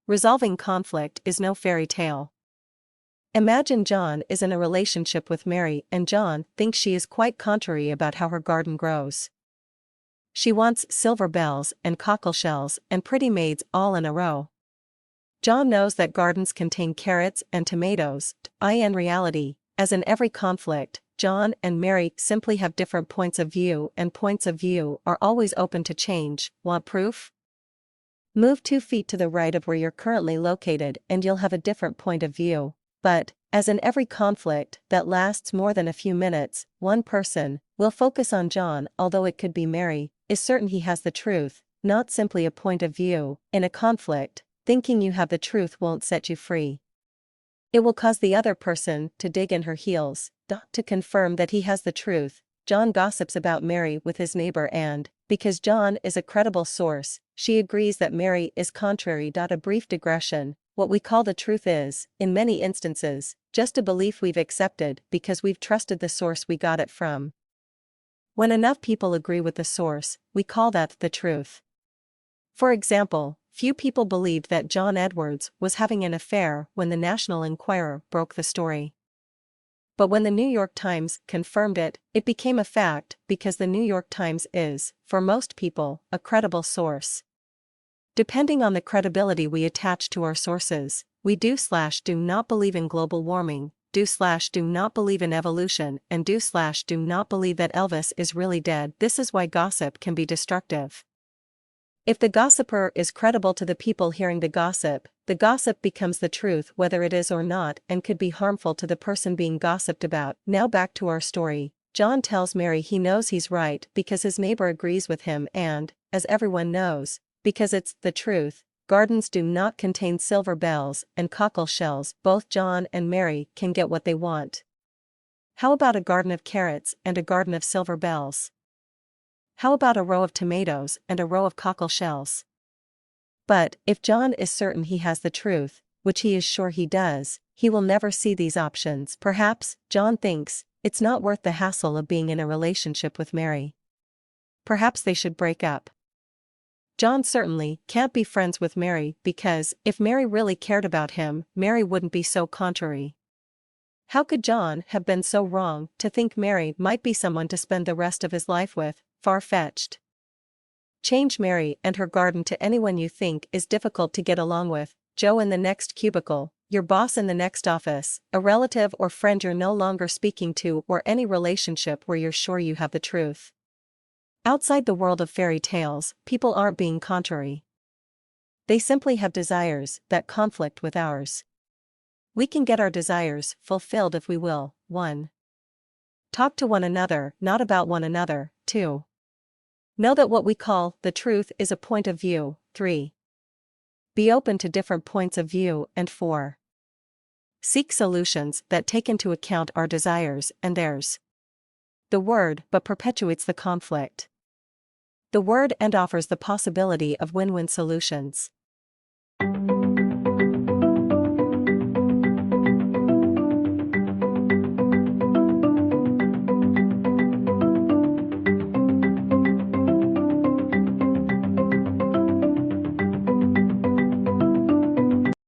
Resolving conflict is no fairy tale. Imagine John is in a relationship with Mary and John thinks she is quite contrary about how her garden grows. She wants silver bells and cockle shells and pretty maids all in a row. John knows that gardens contain carrots and tomatoes. In reality, as in every conflict, John and Mary simply have different points of view, and points of view are always open to change. Want proof? Move 2 feet to the right of where you're currently located and you'll have a different point of view. But, as in every conflict that lasts more than a few minutes, one person will focus on John, although it could be Mary, is certain he has the truth, not simply a point of view. In a conflict, thinking you have the truth won't set you free. It will cause the other person to dig in her heels. To confirm that he has the truth, John gossips about Mary with his neighbor and, because John is a credible source, she agrees that Mary is contrary. A brief digression, what we call the truth is, in many instances, just a belief we've accepted because we've trusted the source we got it from. When enough people agree with the source, we call that the truth. For example, few people believed that John Edwards was having an affair when the National Enquirer broke the story. But when the New York Times confirmed it, it became a fact because the New York Times is, for most people, a credible source. Depending on the credibility we attach to our sources, we do not believe in global warming, do not believe in evolution, and do not believe that Elvis is really dead. This is why gossip can be destructive. If the gossiper is credible to the people hearing the gossip becomes the truth whether it is or not, and could be harmful to the person being gossiped about. Now back to our story. John tells Mary he knows he's right because his neighbor agrees with him and, as everyone knows, because it's the truth, gardens do not contain silver bells and cockle shells. Both John and Mary can get what they want. How about a garden of carrots and a garden of silver bells? How about a row of tomatoes and a row of cockle shells? But, if John is certain he has the truth, which he is sure he does, he will never see these options. Perhaps, John thinks, it's not worth the hassle of being in a relationship with Mary. Perhaps they should break up. John certainly can't be friends with Mary because, if Mary really cared about him, Mary wouldn't be so contrary. How could John have been so wrong to think Mary might be someone to spend the rest of his life with? Far-fetched. Change Mary and her garden to anyone you think is difficult to get along with: Joe in the next cubicle, your boss in the next office, a relative or friend you're no longer speaking to, or any relationship where you're sure you have the truth. Outside the world of fairy tales, people aren't being contrary. They simply have desires that conflict with ours. We can get our desires fulfilled if we will. 1. Talk to one another, not about one another. 2. Know that what we call the truth is a point of view. 3. Be open to different points of view. And 4. Seek solutions that take into account our desires and theirs. The word but perpetuates the conflict. The word and offers the possibility of win-win solutions.